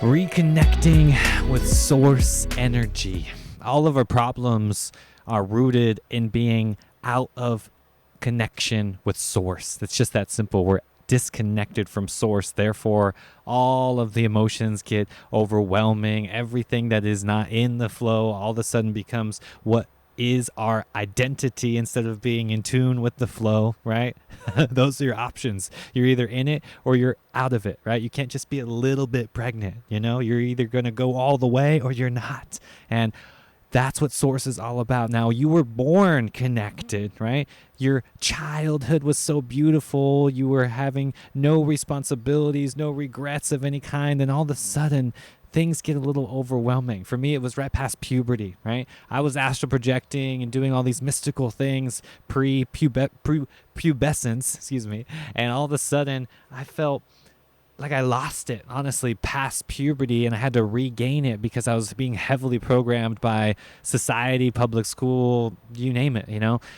Reconnecting with source energy. All of our problems are rooted in being out of connection with source. It's just that simple. We're disconnected from source. Therefore, all of the emotions get overwhelming. Everything that is not in the flow all of a sudden becomes what is our identity instead of being in tune with the flow, right? Those are your options. You're either in it or you're out of it, right? You can't just be a little bit pregnant, You're either going to go all the way or you're not. And that's what source is all about. Now, you were born connected, right? Your childhood was so beautiful. You were having no responsibilities, no regrets of any kind. And all of a sudden, things get a little overwhelming. For me, it was right past puberty, right? I was astral projecting and doing all these mystical things pre-pubescence, and all of a sudden, I felt like I lost it, honestly, past puberty, and I had to regain it because I was being heavily programmed by society, public school, you name it,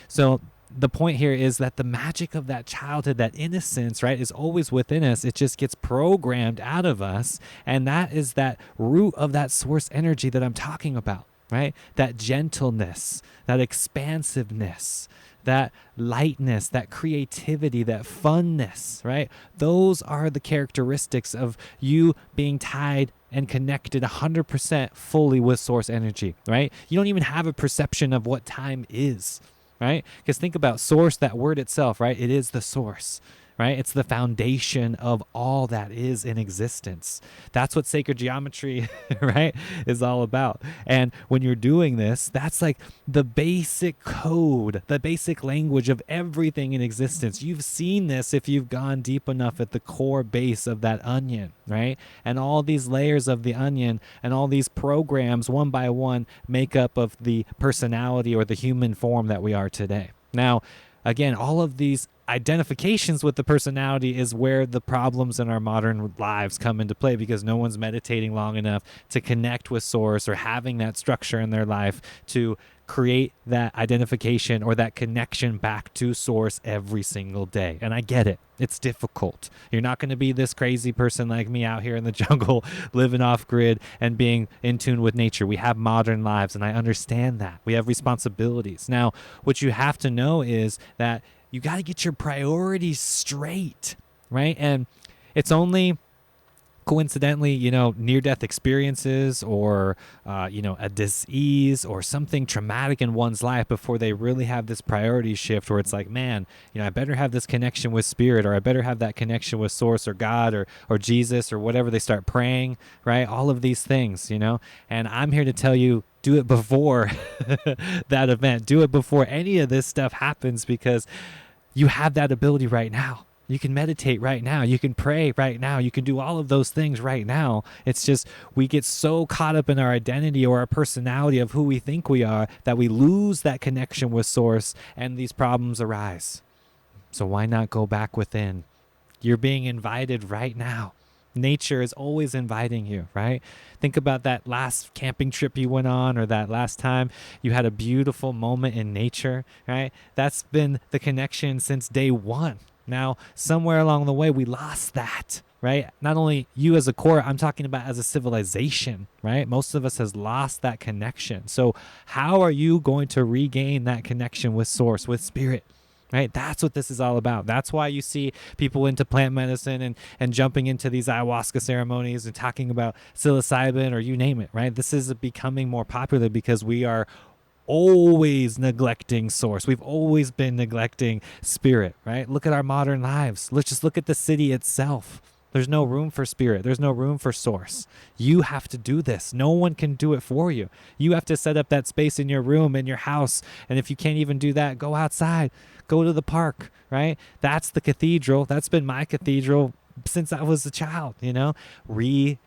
So the point here is that the magic of that childhood, that innocence, right, is always within us. It just gets programmed out of us. And that is that root of that source energy that I'm talking about, right? That gentleness, that expansiveness, that lightness, that creativity, that funness, right? Those are the characteristics of you being tied and connected 100% fully with source energy, right? You don't even have a perception of what time is, right? Because think about source, that word itself, right? It is the source, right? It's the foundation of all that is in existence. That's what sacred geometry, right, is all about. And when you're doing this, that's like the basic code, the basic language of everything in existence. You've seen this if you've gone deep enough at the core base of that onion, right? And all these layers of the onion and all these programs, one by one, make up of the personality or the human form that we are today. Now, again, all of these identifications with the personality is where the problems in our modern lives come into play, because no one's meditating long enough to connect with source or having that structure in their life to create that identification or that connection back to source every single day. And I get it. It's difficult. You're not going to be this crazy person like me out here in the jungle living off grid and being in tune with nature. We have modern lives, and I understand that. We have responsibilities. Now, what you have to know is that you got to get your priorities straight, right? And it's only coincidentally, near-death experiences or, a disease or something traumatic in one's life before they really have this priority shift where it's like, man, I better have this connection with spirit, or I better have that connection with source or God or Jesus or whatever. They start praying, right? All of these things, and I'm here to tell you, do it before that event. Do it before any of this stuff happens, because you have that ability right now. You can meditate right now. You can pray right now. You can do all of those things right now. It's just we get so caught up in our identity or our personality of who we think we are that we lose that connection with source, and these problems arise. So why not go back within? You're being invited right now. Nature is always inviting you, right? Think about that last camping trip you went on, or that last time you had a beautiful moment in nature, right? That's been the connection since day one. Now, somewhere along the way, we lost that, right? Not only you as a core, I'm talking about as a civilization, right? Most of us has lost that connection. So how are you going to regain that connection with source, with spirit? Right? That's what this is all about. That's why you see people into plant medicine and jumping into these ayahuasca ceremonies and talking about psilocybin or you name it, right? This is becoming more popular because we are always neglecting source. We've always been neglecting spirit, right? Look at our modern lives. Let's just look at the city itself. There's no room for spirit. There's no room for source. You have to do this. No one can do it for you. You have to set up that space in your room, in your house. And if you can't even do that, go outside. Go to the park, right? That's the cathedral. That's been my cathedral since I was a child, Reconnect.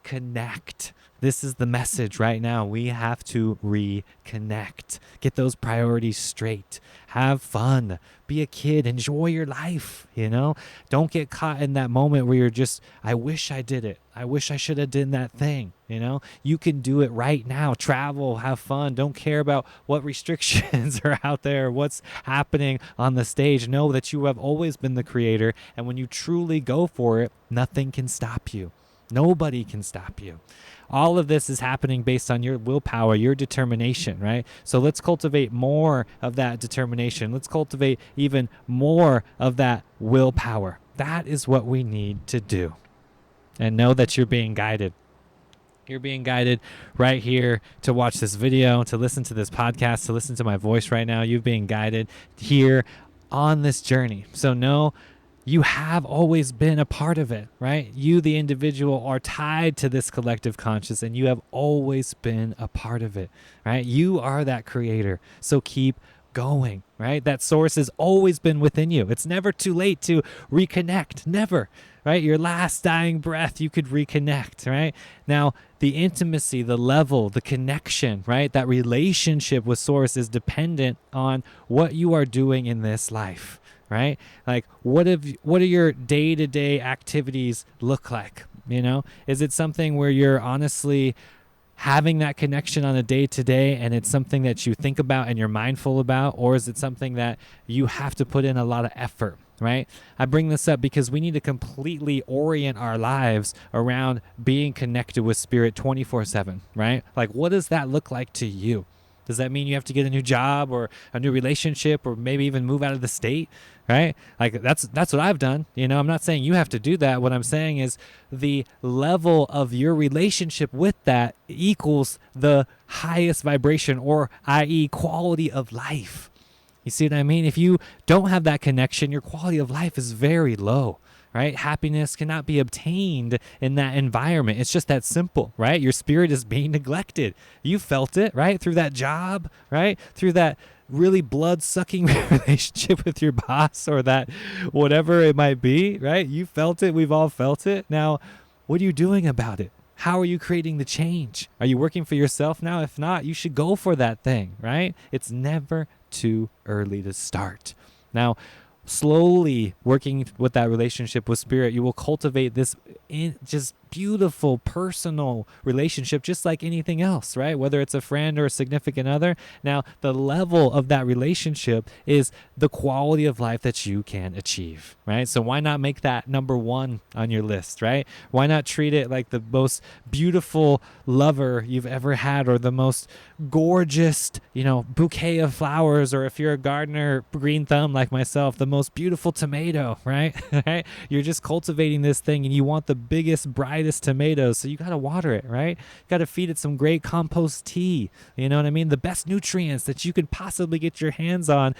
This is the message right now. We have to reconnect. Get those priorities straight. Have fun. Be a kid. Enjoy your life, Don't get caught in that moment where you're just, I wish I did it. I wish I should have done that thing, You can do it right now. Travel, have fun. Don't care about what restrictions are out there, what's happening on the stage. Know that you have always been the creator, and when you truly go for it, nothing can stop you. Nobody can stop you. All of this is happening based on your willpower, your determination, right? So let's cultivate more of that determination. Let's cultivate even more of that willpower. That is what we need to do. And know that you're being guided. You're being guided right here to watch this video, to listen to this podcast, to listen to my voice right now. You're being guided here on this journey. So know you have always been a part of it, right? You, the individual, are tied to this collective conscious, and you have always been a part of it, right? You are that creator. So keep going, right? That source has always been within you. It's never too late to reconnect. Never, right? Your last dying breath, you could reconnect, right? Now, the intimacy, the level, the connection, right? That relationship with source is dependent on what you are doing in this life, right? Like, what are your day-to-day activities look like? You know, is it something where you're honestly having that connection on a day-to-day and it's something that you think about and you're mindful about, or is it something that you have to put in a lot of effort, right? I bring this up because we need to completely orient our lives around being connected with spirit 24/7, right? Like, what does that look like to you? Does that mean you have to get a new job or a new relationship or maybe even move out of the state, right? Like, that's what I've done. You know, I'm not saying you have to do that. What I'm saying is the level of your relationship with that equals the highest vibration, or i.e. quality of life. You see what I mean? If you don't have that connection, your quality of life is very low. Right? Happiness cannot be obtained in that environment. It's just that simple, right? Your spirit is being neglected. You felt it, right? Through that job, right? Through that really blood-sucking relationship with your boss, or that whatever it might be, right? You felt it. We've all felt it. Now, what are you doing about it? How are you creating the change? Are you working for yourself now? If not, you should go for that thing, right? It's never too early to start. Now, slowly working with that relationship with spirit, you will cultivate this just beautiful personal relationship, just like anything else, right? Whether it's a friend or a significant other. Now, the level of that relationship is the quality of life that you can achieve, right? So why not make that number one on your list, right? Why not treat it like the most beautiful lover you've ever had, or the most gorgeous, bouquet of flowers, or if you're a gardener, green thumb like myself, the most beautiful tomato, right? You're just cultivating this thing and you want the biggest, brightest tomatoes, so you got to water it, right? You got to feed it some great compost tea, you know what I mean? The best nutrients that you could possibly get your hands on,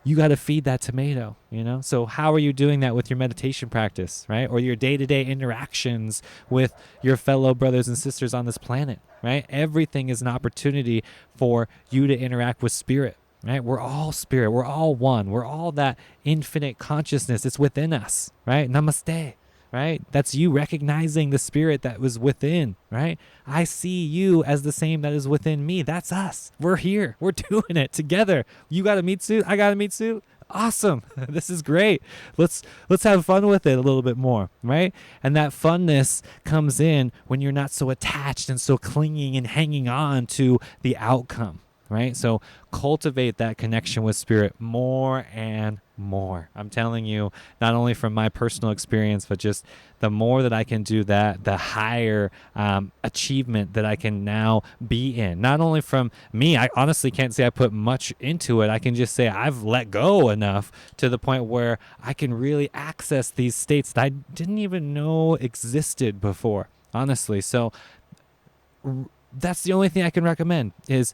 you got to feed that tomato, So how are you doing that with your meditation practice, right? Or your day-to-day interactions with your fellow brothers and sisters on this planet, right? Everything is an opportunity for you to interact with spirit, right? We're all spirit. We're all one. We're all that infinite consciousness. It's within us, right? Namaste, right? That's you recognizing the spirit that was within, right? I see you as the same that is within me. That's us. We're here. We're doing it together. You got a meat suit. I got a meat suit. Awesome. This is great. Let's have fun with it a little bit more, right? And that funness comes in when you're not so attached and so clinging and hanging on to the outcome, right? So cultivate that connection with spirit more and more. I'm telling you, not only from my personal experience, but just the more that I can do that, the higher achievement that I can now be in. Not only from me, I honestly can't say I put much into it. I can just say I've let go enough to the point where I can really access these states that I didn't even know existed before, honestly. So that's the only thing I can recommend is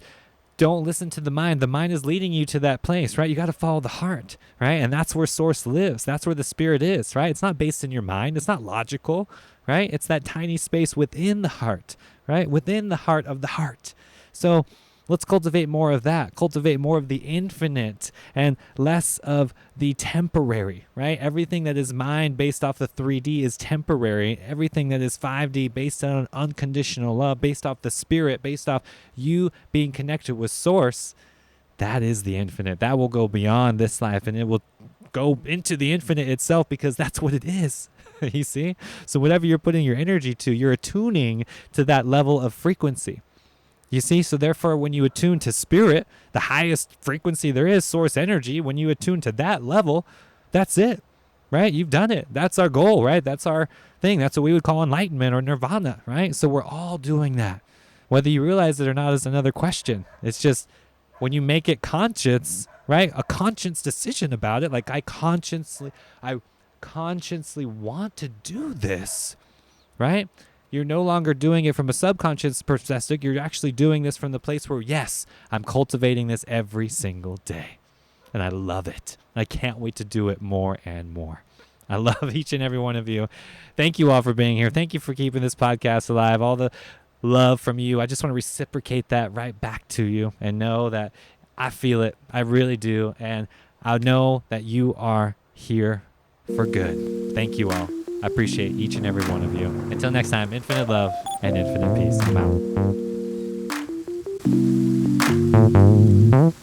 don't listen to the mind. The mind is leading you to that place, right? You got to follow the heart, right? And that's where source lives. That's where the spirit is, right? It's not based in your mind. It's not logical, right? It's that tiny space within the heart, right? Within the heart of the heart. So let's cultivate more of that. Cultivate more of the infinite and less of the temporary, right? Everything that is mind based off the 3D is temporary. Everything that is 5D based on unconditional love, based off the spirit, based off you being connected with source, that is the infinite. That will go beyond this life and it will go into the infinite itself, because that's what it is. You see? So whatever you're putting your energy to, you're attuning to that level of frequency. You see, so therefore, when you attune to spirit, the highest frequency there is, source energy, when you attune to that level, that's it. right? You've done it. That's our goal, right? That's our thing. That's what we would call enlightenment or nirvana, right? So we're all doing that. Whether you realize it or not is another question. It's just when you make it conscious, right? A conscious decision about it. Like I consciously want to do this, right? You're no longer doing it from a subconscious perspective. You're actually doing this from the place where, yes, I'm cultivating this every single day. And I love it. I can't wait to do it more and more. I love each and every one of you. Thank you all for being here. Thank you for keeping this podcast alive. All the love from you. I just want to reciprocate that right back to you and know that I feel it. I really do. And I know that you are here for good. Thank you all. I appreciate each and every one of you. Until next time, infinite love and infinite peace. I'm out.